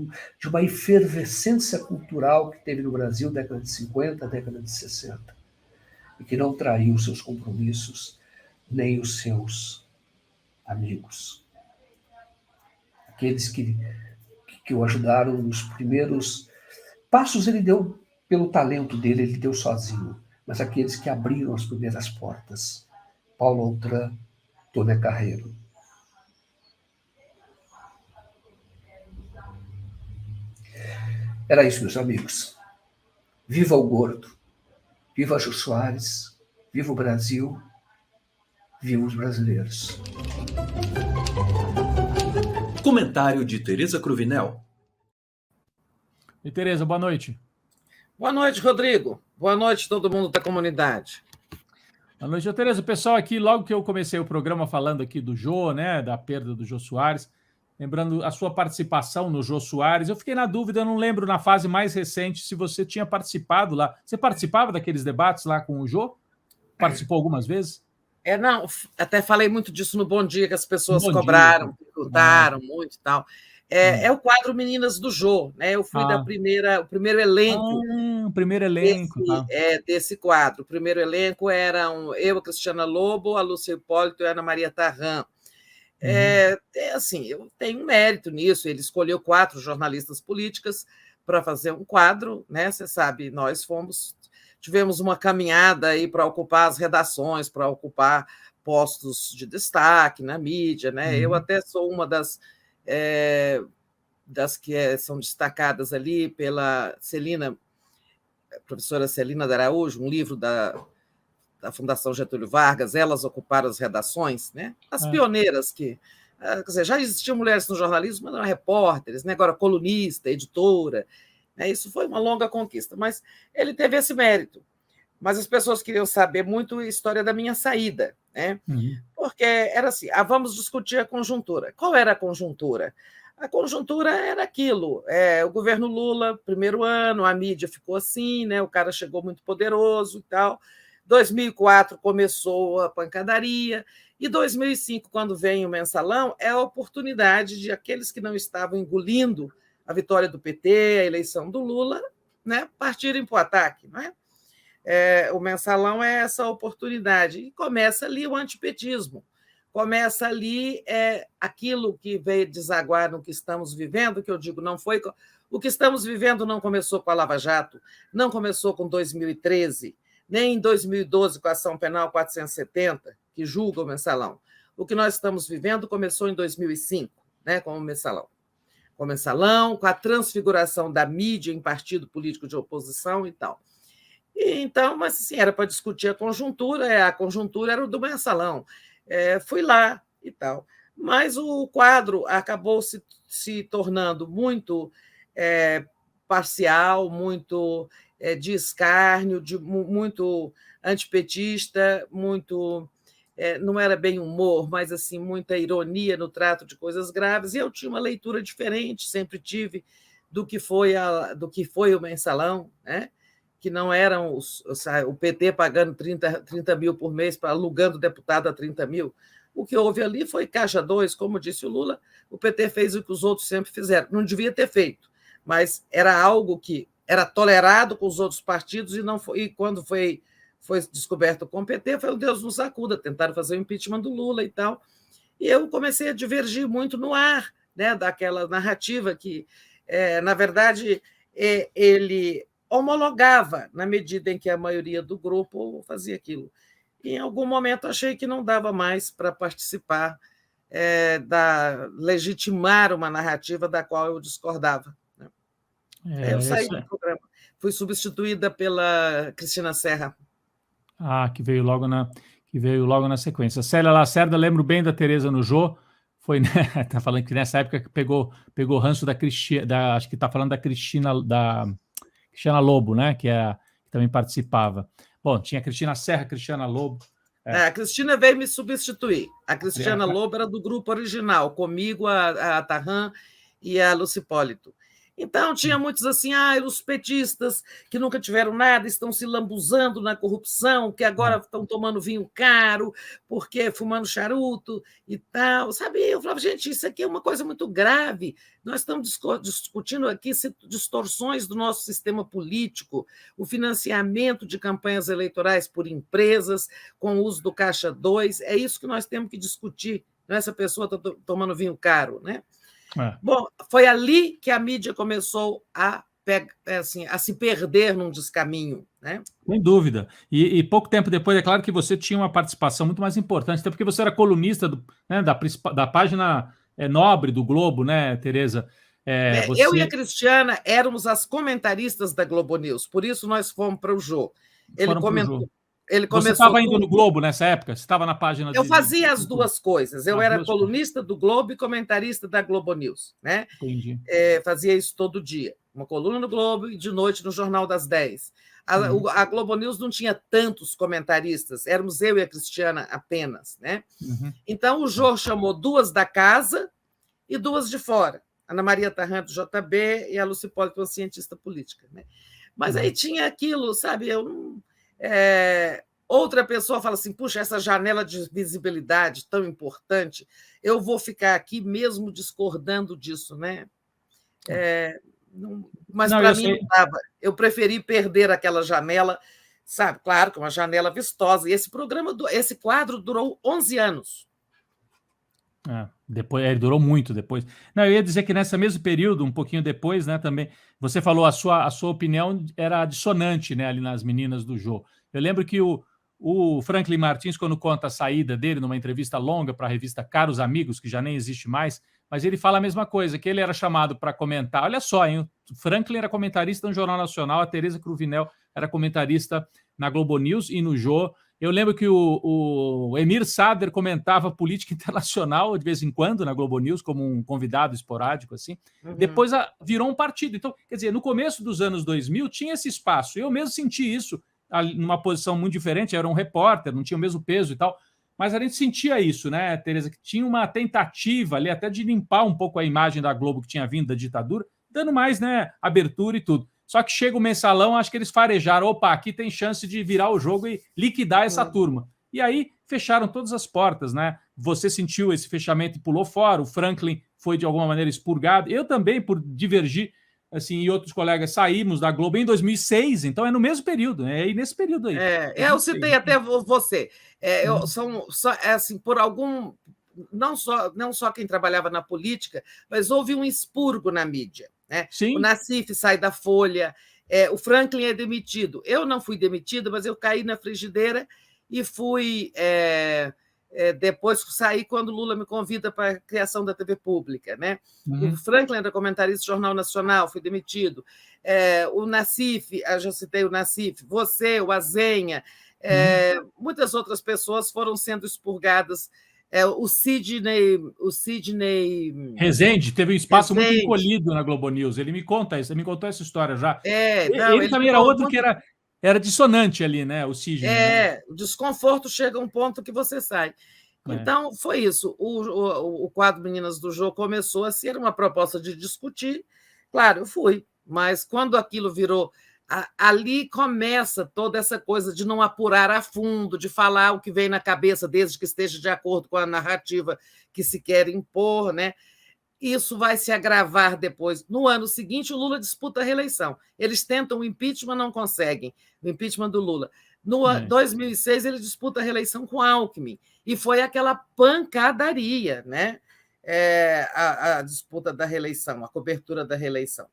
[SPEAKER 15] uma efervescência cultural que teve no Brasil, década de 50, década de 60, e que não traiu seus compromissos, nem os seus amigos. Aqueles que o ajudaram nos primeiros passos, ele deu pelo talento dele, ele deu sozinho, mas aqueles que abriram as primeiras portas, Paulo Outram, Tônia Carreiro. Era isso, meus amigos. Viva o gordo, viva Jô Soares, viva o Brasil, viva os brasileiros.
[SPEAKER 21] Comentário de Tereza Cruvinel.
[SPEAKER 22] E Tereza, boa noite.
[SPEAKER 23] Boa noite, Rodrigo. Boa noite, todo mundo da comunidade.
[SPEAKER 22] Boa noite, Tereza. O pessoal aqui, logo que eu comecei o programa falando aqui do Jô, né, da perda do Jô Soares, lembrando a sua participação no Jô Soares, eu fiquei na dúvida, eu não lembro na fase mais recente se você tinha participado lá. Você participava daqueles debates lá com o Jô? Participou algumas vezes?
[SPEAKER 23] Não, até falei muito disso no Bom Dia, que as pessoas cobraram, perguntaram muito e tal. É o quadro Meninas do Jô, né? Eu fui o primeiro elenco.
[SPEAKER 22] O primeiro elenco.
[SPEAKER 23] Desse quadro. O primeiro elenco eram eu, a Cristiana Lobo, a Lúcia Hipólito e a Ana Maria Tarran. Assim, eu tenho um mérito nisso. Ele escolheu 4 jornalistas políticas para fazer um quadro, né? Você sabe, nós tivemos uma caminhada aí para ocupar as redações, para ocupar postos de destaque na mídia, né? Eu até sou uma das que são destacadas ali pela professora Celina de Araújo, um livro da Fundação Getúlio Vargas, elas ocuparam as redações, né? As pioneiras que... Quer dizer, já existiam mulheres no jornalismo, mas não eram repórteres, né? Agora colunista, editora, né? Isso foi uma longa conquista, mas ele teve esse mérito. Mas as pessoas queriam saber muito a história da minha saída, né? Porque era assim, vamos discutir a conjuntura. Qual era a conjuntura? A conjuntura era aquilo, o governo Lula, primeiro ano, a mídia ficou assim, né? O cara chegou muito poderoso e tal. 2004 começou a pancadaria, e 2005, quando vem o mensalão, é a oportunidade de aqueles que não estavam engolindo a vitória do PT, a eleição do Lula, né, partirem para o ataque. Não é? o mensalão é essa oportunidade. E começa ali o antipetismo, começa ali aquilo que veio desaguar no que estamos vivendo, que eu digo, não foi... O que estamos vivendo não começou com a Lava Jato, não começou com 2013, nem em 2012 com a Ação Penal 470, que julga o mensalão. O que nós estamos vivendo começou em 2005, né, com o mensalão. Com o mensalão, com a transfiguração da mídia em partido político de oposição e tal. E, então, mas assim, era para discutir a conjuntura era o do mensalão. Fui lá e tal. Mas o quadro acabou se tornando muito parcial, muito de escárnio, muito antipetista, muito... não era bem humor, mas assim muita ironia no trato de coisas graves, e eu tinha uma leitura diferente, sempre tive, do que foi o mensalão, né? Que não eram o PT pagando 30 mil por mês, alugando deputado a 30 mil. O que houve ali foi caixa 2, como disse o Lula, o PT fez o que os outros sempre fizeram. Não devia ter feito, mas era algo que era tolerado com os outros partidos, e quando foi descoberto com o PT, foi o Deus nos acuda, tentaram fazer o impeachment do Lula e tal. E eu comecei a divergir muito no ar, né, daquela narrativa que, na verdade, ele homologava na medida em que a maioria do grupo fazia aquilo. E, em algum momento, achei que não dava mais para participar, legitimar uma narrativa da qual eu discordava. Eu saí do programa. Fui substituída pela Cristina Serra.
[SPEAKER 22] Que veio logo na sequência. Célia Lacerda, lembro bem da Tereza no Jô, foi, né, tá falando que nessa época que pegou ranço da Cristina, acho que está falando da Cristina Lobo, né, que também participava. Bom, tinha a Cristina Serra, Cristiana Lobo.
[SPEAKER 23] A Cristina veio me substituir. A Cristiana Lobo era do grupo original, comigo, a Tarran e a Lucy Hipólito. Então, tinha muitos assim, os petistas que nunca tiveram nada, estão se lambuzando na corrupção, que agora estão tomando vinho caro, porque fumando charuto e tal, sabe? Eu falava, gente, isso aqui é uma coisa muito grave. Nós estamos discutindo aqui distorções do nosso sistema político, o financiamento de campanhas eleitorais por empresas, com o uso do Caixa 2, é isso que nós temos que discutir, não é essa pessoa está tomando vinho caro, né? Bom, foi ali que a mídia começou a se perder num descaminho, né?
[SPEAKER 22] Sem dúvida. E pouco tempo depois, é claro que você tinha uma participação muito mais importante, até porque você era colunista da página nobre do Globo, né, Tereza?
[SPEAKER 23] Eu e a Cristiana éramos as comentaristas da Globo News, por isso nós fomos para o Jô. Ele comentou.
[SPEAKER 22] Você estava indo no Globo nessa época? Você estava na página...
[SPEAKER 23] Eu fazia as duas coisas. Eu era colunista do Globo e comentarista da Globo News, né?
[SPEAKER 22] Entendi.
[SPEAKER 23] Fazia isso todo dia. Uma coluna no Globo e de noite no Jornal das 10. A Globo News não tinha tantos comentaristas, éramos eu e a Cristiana apenas, né? Então, o Jô chamou 2 da casa e 2 de fora. Ana Maria Tarran, do JB, e a Lucy Hipólito, uma cientista política, né? Mas aí tinha aquilo, sabe? Outra pessoa fala assim, puxa, essa janela de visibilidade tão importante, eu vou ficar aqui mesmo discordando disso, né? Mas para mim não dava. Eu preferi perder aquela janela, sabe? Claro que uma janela vistosa. E esse quadro durou 11 anos.
[SPEAKER 22] Depois, ele durou muito depois. Não, eu ia dizer que nesse mesmo período, um pouquinho depois, né, também, você falou a sua opinião era dissonante, né, ali nas meninas do Jô. Eu lembro que o Franklin Martins, quando conta a saída dele numa entrevista longa para a revista Caros Amigos, que já nem existe mais, mas ele fala a mesma coisa, que ele era chamado para comentar. Olha só, hein, o Franklin era comentarista no Jornal Nacional, a Tereza Cruvinel era comentarista na Globo News e no Jô. Eu lembro que o Emir Sader comentava política internacional de vez em quando na Globo News, como um convidado esporádico, assim. Depois virou um partido. Então, quer dizer, no começo dos anos 2000 tinha esse espaço. Eu mesmo senti isso numa posição muito diferente, eu era um repórter, não tinha o mesmo peso e tal, mas a gente sentia isso, né, Tereza, que tinha uma tentativa ali até de limpar um pouco a imagem da Globo que tinha vindo da ditadura, dando mais, né, abertura e tudo. Só que chega o mensalão, acho que eles farejaram, opa, aqui tem chance de virar o jogo e liquidar essa turma. E aí fecharam todas as portas, né? Você sentiu esse fechamento e pulou fora, o Franklin foi de alguma maneira expurgado. Eu também, por divergir assim, e outros colegas saímos da Globo em 2006, então é no mesmo período, é nesse período aí.
[SPEAKER 23] Eu citei até você. Assim, por algum... Não só quem trabalhava na política, mas houve um expurgo na mídia. Né?
[SPEAKER 22] Sim.
[SPEAKER 23] O Nassif sai da Folha, o Franklin é demitido. Eu não fui demitido, mas eu caí na frigideira e fui... depois saí quando Lula me convida para a criação da TV pública. Né? O Franklin era comentarista do Jornal Nacional, fui demitido. O Nassif, já citei o Nassif, você, o Azenha, muitas outras pessoas foram sendo expurgadas. O Sidney
[SPEAKER 22] Rezende teve um espaço
[SPEAKER 23] Rezende.
[SPEAKER 22] muito encolhido na Globo News. Ele me contou essa história já.
[SPEAKER 23] Não,
[SPEAKER 22] ele também era outro que era dissonante ali, né? O Sidney. Né?
[SPEAKER 23] O desconforto chega a um ponto que você sai. Então, foi isso. O quadro Meninas do Jô começou a ser uma proposta de discutir. Claro, eu fui. Mas quando aquilo virou... Ali começa toda essa coisa de não apurar a fundo, de falar o que vem na cabeça, desde que esteja de acordo com a narrativa que se quer impor, né? Isso vai se agravar depois. No ano seguinte, o Lula disputa a reeleição. Eles tentam o impeachment, não conseguem. O impeachment do Lula. No 2006, ele disputa a reeleição com Alckmin. E foi aquela pancadaria, né? A disputa da reeleição, a cobertura da reeleição.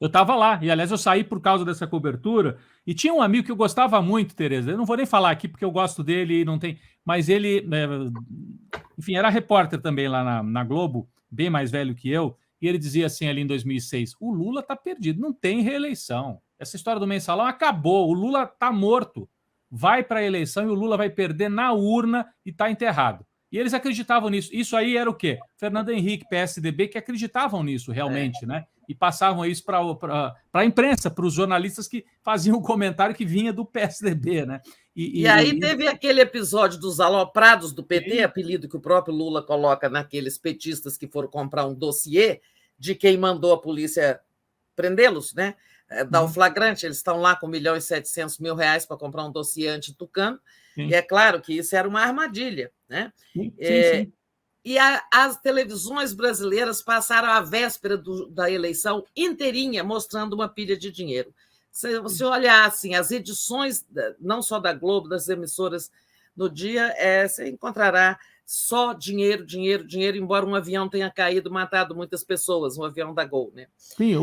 [SPEAKER 22] Eu estava lá, e aliás eu saí por causa dessa cobertura, e tinha um amigo que eu gostava muito, Tereza, eu não vou nem falar aqui porque eu gosto dele e não tem, mas ele, enfim, era repórter também lá na Globo, bem mais velho que eu, e ele dizia assim ali em 2006, o Lula está perdido, não tem reeleição, essa história do mensalão acabou, o Lula está morto, vai para a eleição e o Lula vai perder na urna e está enterrado. E eles acreditavam nisso. Isso aí era o quê? Fernando Henrique, PSDB, que acreditavam nisso realmente, né? E passavam isso para a imprensa, para os jornalistas que faziam o comentário que vinha do PSDB, né?
[SPEAKER 23] E aí teve aquele episódio dos aloprados do PT, apelido que o próprio Lula coloca naqueles petistas que foram comprar um dossiê de quem mandou a polícia prendê-los, né? Dar o flagrante, eles estão lá com R$1.700.000 para comprar um dossiê anti-tucano, e é claro que isso era uma armadilha, né?
[SPEAKER 22] Sim.
[SPEAKER 23] E as televisões brasileiras passaram a véspera da eleição inteirinha mostrando uma pilha de dinheiro. Se você olhar assim, as edições, não só da Globo, das emissoras no dia, você encontrará só dinheiro, dinheiro, dinheiro, embora um avião tenha caído, matado muitas pessoas, um avião da Gol, né?
[SPEAKER 22] Sim,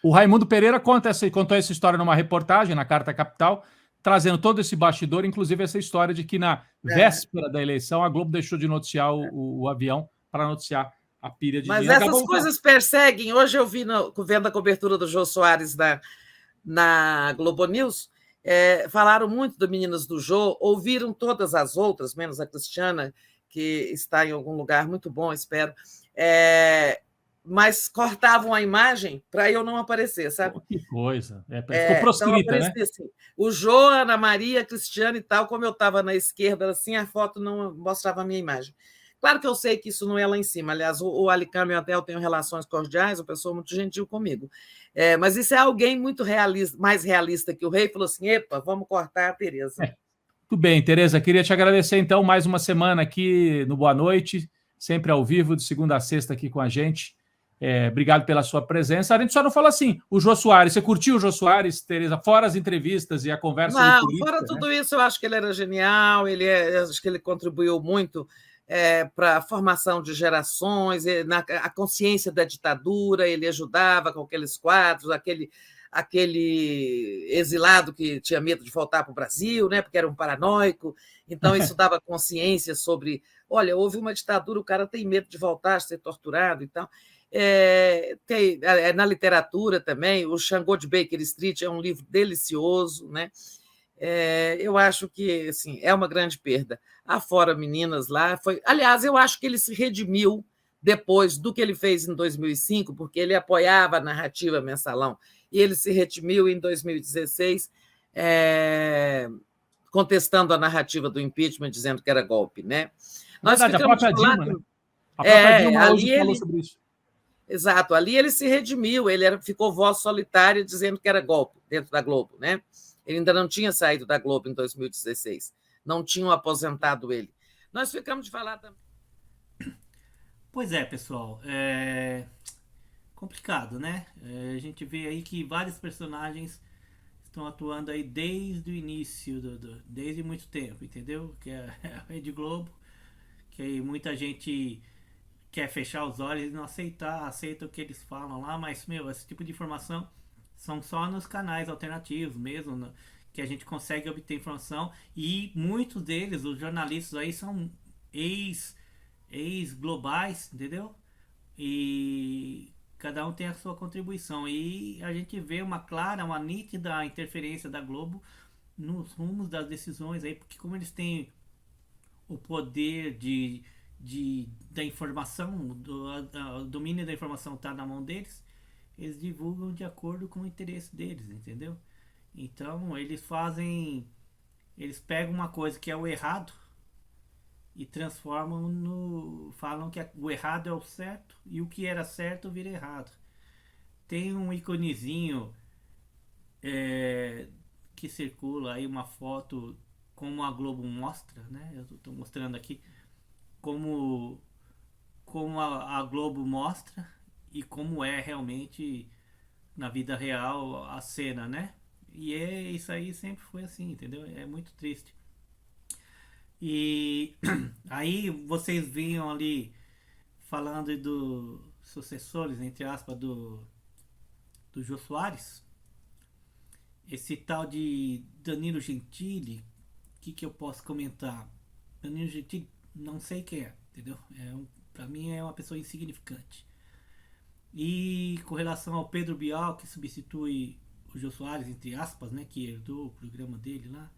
[SPEAKER 22] o Raimundo Pereira contou essa história numa reportagem na Carta Capital, trazendo todo esse bastidor, inclusive essa história de que na véspera da eleição a Globo deixou de noticiar o avião para noticiar a pilha de dinheiro.
[SPEAKER 23] Mas essas coisas perseguem. Hoje eu vi, vendo a cobertura do Jô Soares na Globo News, falaram muito do Meninas do Jô, ouviram todas as outras, menos a Cristiana, que está em algum lugar muito bom, espero, mas cortavam a imagem para eu não aparecer, sabe?
[SPEAKER 22] Que coisa. Ficou proscrita,
[SPEAKER 23] então,
[SPEAKER 22] né?
[SPEAKER 23] Assim, o Jô, Ana Maria, Cristiano e tal, como eu estava na esquerda, assim, a foto não mostrava a minha imagem. Claro que eu sei que isso não é lá em cima. Aliás, o Alicame até eu tenho relações cordiais, uma pessoa muito gentil comigo. Mas isso é alguém muito realista, mais realista que o rei, falou assim, epa, vamos cortar a Tereza.
[SPEAKER 22] Tudo bem, Tereza, queria te agradecer, então, mais uma semana aqui no Boa Noite, sempre ao vivo, de segunda a sexta aqui com a gente. Obrigado pela sua presença. A gente só não fala assim, o Jô Soares, você curtiu o Jô Soares, Tereza, fora as entrevistas e a conversa
[SPEAKER 23] não,
[SPEAKER 22] política,
[SPEAKER 23] fora tudo isso, eu acho que ele era genial, acho que ele contribuiu muito para a formação de gerações, a consciência da ditadura, ele ajudava com aqueles quadros, aquele exilado que tinha medo de voltar para o Brasil, né, porque era um paranoico, então isso dava consciência sobre, olha, houve uma ditadura, o cara tem medo de voltar, ser torturado e tal. Na literatura também, o Xangô de Baker Street é um livro delicioso, né? Eu acho que assim, é uma grande perda. Afora Meninas lá, aliás, eu acho que ele se redimiu depois do que ele fez em 2005, porque ele apoiava a narrativa mensalão, e ele se redimiu em 2016, contestando a narrativa do impeachment, dizendo que era golpe, né?
[SPEAKER 22] Nós a própria Dilma, né? A própria Dilma hoje falou sobre isso.
[SPEAKER 23] Exato, ali ele se redimiu, ele ficou voz solitária dizendo que era golpe dentro da Globo, né? Ele ainda não tinha saído da Globo em 2016, não tinham aposentado ele. Nós ficamos de falar também.
[SPEAKER 1] Pois é, pessoal. complicado, né? A gente vê aí que vários personagens estão atuando aí desde o início, desde muito tempo, entendeu? Que é a Rede Globo, que aí muita gente quer fechar os olhos e não aceita o que eles falam lá, mas, esse tipo de informação são só nos canais alternativos mesmo, que a gente consegue obter informação, e muitos deles, os jornalistas aí, são ex-globais, entendeu? E cada um tem a sua contribuição, e a gente vê uma nítida interferência da Globo nos rumos das decisões aí, porque como eles têm o poder da informação, o domínio da informação está na mão deles, eles divulgam de acordo com o interesse deles, entendeu? Então eles pegam uma coisa que é o errado e transformam falam que o errado é o certo e o que era certo vira errado. Tem um íconezinho que circula aí, uma foto como a Globo mostra, né? Eu estou mostrando aqui como a Globo mostra e como é realmente na vida real a cena, né? E isso aí sempre foi assim, entendeu? É muito triste. E aí vocês vinham ali falando dos sucessores, entre aspas, do Jô Soares. Esse tal de Danilo Gentili, o que eu posso comentar? Danilo Gentili, não sei quem é, entendeu? Pra mim é uma pessoa insignificante. E com relação ao Pedro Bial, que substitui o Jô Soares, entre aspas, né, que herdou o programa dele lá,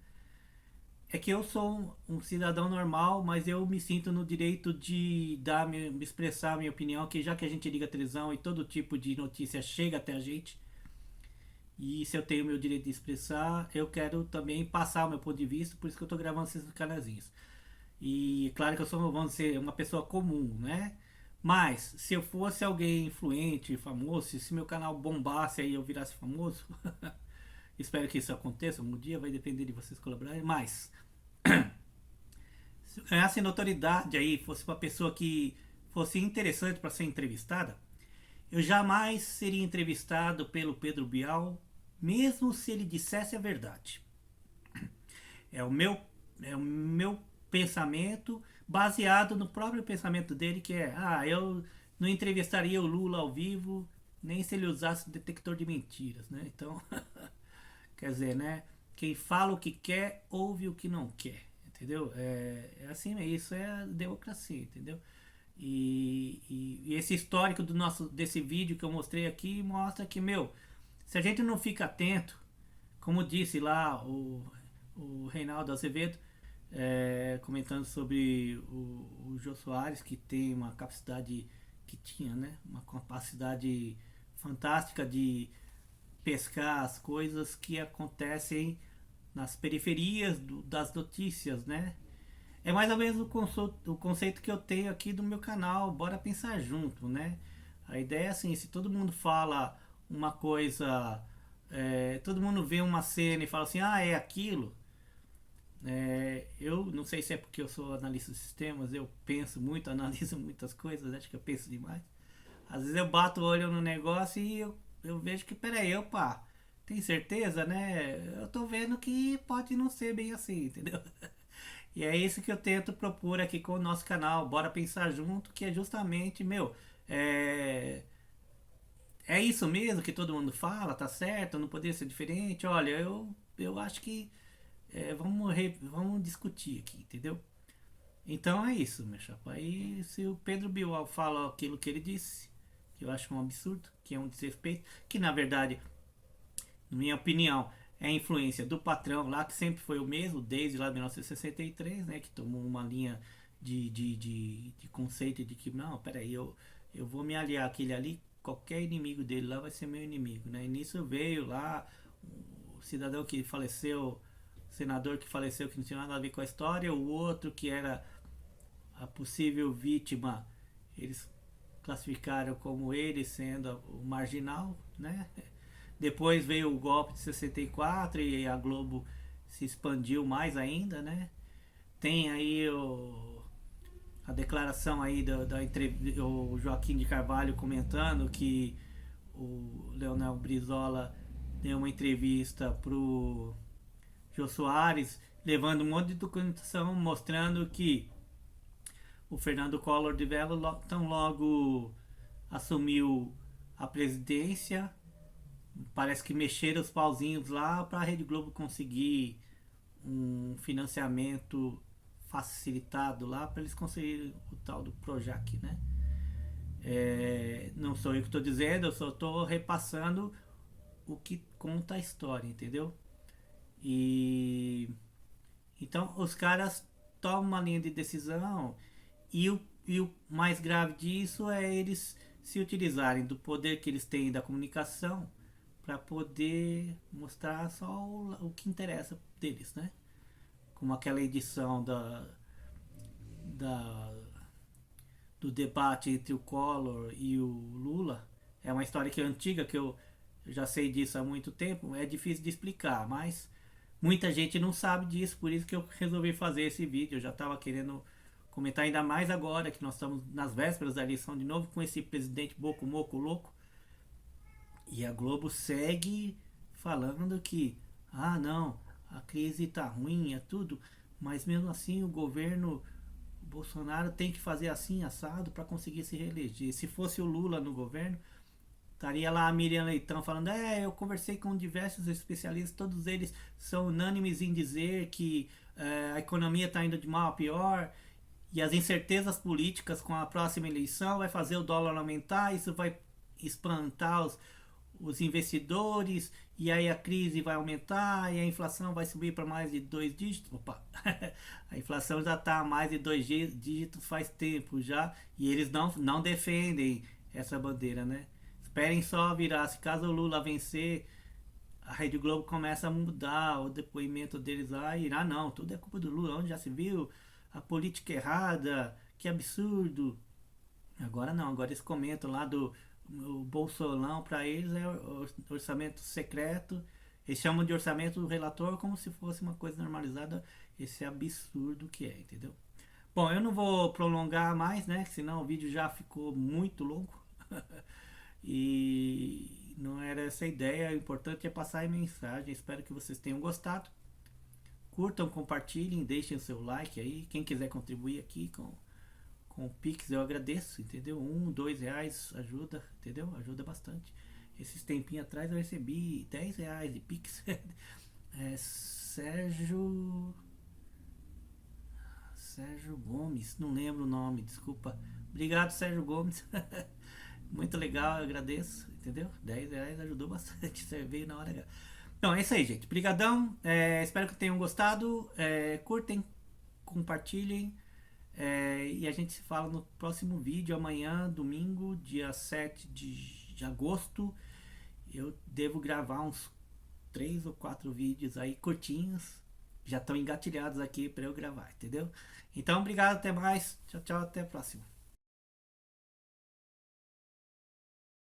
[SPEAKER 1] é que eu sou um cidadão normal, mas eu me sinto no direito de me expressar a minha opinião, que já que a gente liga a televisão e todo tipo de notícia chega até a gente, e se eu tenho o meu direito de expressar, eu quero também passar o meu ponto de vista, por isso que eu estou gravando esses canalzinhos. E claro que eu sou, vamos dizer, uma pessoa comum, né? Mas se eu fosse alguém influente, famoso, se meu canal bombasse e eu virasse famoso, espero que isso aconteça um dia, vai depender de vocês colaborarem, mas se eu ganhasse notoriedade aí, fosse uma pessoa que fosse interessante para ser entrevistada, eu jamais seria entrevistado pelo Pedro Bial, mesmo se ele dissesse a verdade. É o meu pensamento, baseado no próprio pensamento dele, que eu não entrevistaria o Lula ao vivo, nem se ele usasse detector de mentiras, né? Então, quer dizer, né? Quem fala o que quer, ouve o que não quer, entendeu? É assim, isso é a democracia, entendeu? E esse histórico desse vídeo que eu mostrei aqui mostra que, se a gente não fica atento, como disse lá o Reinaldo Azevedo, comentando sobre o Jô Soares, que tem uma capacidade, que tinha, né, uma capacidade fantástica de pescar as coisas que acontecem nas periferias das notícias, né? É mais ou menos o conceito que eu tenho aqui do meu canal, Bora Pensar Junto, né? A ideia é assim, se todo mundo fala uma coisa, todo mundo vê uma cena e fala assim, é aquilo. Eu não sei se é porque eu sou analista de sistemas, eu penso muito, analiso muitas coisas, acho que eu penso demais. Às vezes eu bato o olho no negócio e eu vejo que, peraí, tem certeza, né? Eu tô vendo que pode não ser bem assim, entendeu? E é isso que eu tento propor aqui com o nosso canal, Bora Pensar Junto, que é justamente, é isso mesmo que todo mundo fala, tá certo, não poderia ser diferente. Olha, eu acho que vamos discutir aqui, entendeu? Então é isso, meu chapa. Aí se o Pedro Bial fala aquilo que ele disse, que eu acho um absurdo, que é um desrespeito, que na verdade, na minha opinião, é a influência do patrão lá, que sempre foi o mesmo, desde lá de 1963, né, que tomou uma linha de conceito de que, não, peraí, eu vou me aliar àquele ali, qualquer inimigo dele lá vai ser meu inimigo, né? E nisso veio lá o cidadão que faleceu, senador que faleceu, que não tinha nada a ver com a história, o outro que era a possível vítima, eles classificaram como ele sendo o marginal, né? Depois veio o golpe de 64 e a Globo se expandiu mais ainda, né? Tem aí a declaração aí o Joaquim de Carvalho comentando que o Leonel Brizola deu uma entrevista pro Jô Soares, levando um monte de documentação, mostrando que o Fernando Collor de Mello tão logo assumiu a presidência, parece que mexeram os pauzinhos lá para a Rede Globo conseguir um financiamento facilitado lá para eles conseguirem o tal do Projac, né? Não sou eu que estou dizendo, eu só estou repassando o que conta a história, entendeu? E então os caras tomam uma linha de decisão e o mais grave disso é eles se utilizarem do poder que eles têm da comunicação para poder mostrar só o que interessa deles, né? Como aquela edição do debate entre o Collor e o Lula. É uma história que é antiga, que eu já sei disso há muito tempo, é difícil de explicar, mas muita gente não sabe disso, por isso que eu resolvi fazer esse vídeo. Eu já estava querendo comentar, ainda mais agora que nós estamos nas vésperas da eleição de novo, com esse presidente Boco Moco louco. E a Globo segue falando que, não, a crise tá ruim, é tudo, mas mesmo assim o governo Bolsonaro tem que fazer assim, assado, para conseguir se reeleger. Se fosse o Lula no governo, estaria lá a Miriam Leitão falando, eu conversei com diversos especialistas, todos eles são unânimes em dizer que a economia está indo de mal a pior, e as incertezas políticas com a próxima eleição vai fazer o dólar aumentar, isso vai espantar os investidores, e aí a crise vai aumentar, e a inflação vai subir para mais de 2 dígitos. Opa, a inflação já está a mais de 2 dígitos faz tempo já, e eles não defendem essa bandeira, né? Esperem só virar, se caso o Lula vencer, a Rede Globo começa a mudar o depoimento deles lá, e não, tudo é culpa do Lula, onde já se viu a política errada, que absurdo. Agora não, agora eles comentam lá o Bolsolão, para eles é orçamento secreto, eles chamam de orçamento do relator como se fosse uma coisa normalizada, esse absurdo que é, entendeu? Bom, eu não vou prolongar mais, né, senão o vídeo já ficou muito longo. E não era essa a ideia, o importante é passar a mensagem. Espero que vocês tenham gostado. Curtam, compartilhem, deixem o seu like aí. Quem quiser contribuir aqui com o Pix, eu agradeço, entendeu? R$1, R$2 ajuda, entendeu? Ajuda bastante. Esses tempinhos atrás eu recebi R$10 de Pix. Sérgio Gomes, não lembro o nome, desculpa. Obrigado, Sérgio Gomes. Muito legal, eu agradeço, entendeu? R$10 ajudou bastante, você veio na hora. Então é isso aí, gente. Brigadão, espero que tenham gostado. Curtem, compartilhem, e a gente se fala no próximo vídeo amanhã, domingo, dia 7 de agosto. Eu devo gravar uns 3 ou 4 vídeos aí curtinhos, já estão engatilhados aqui para eu gravar, entendeu? Então obrigado, até mais, tchau, até a próxima.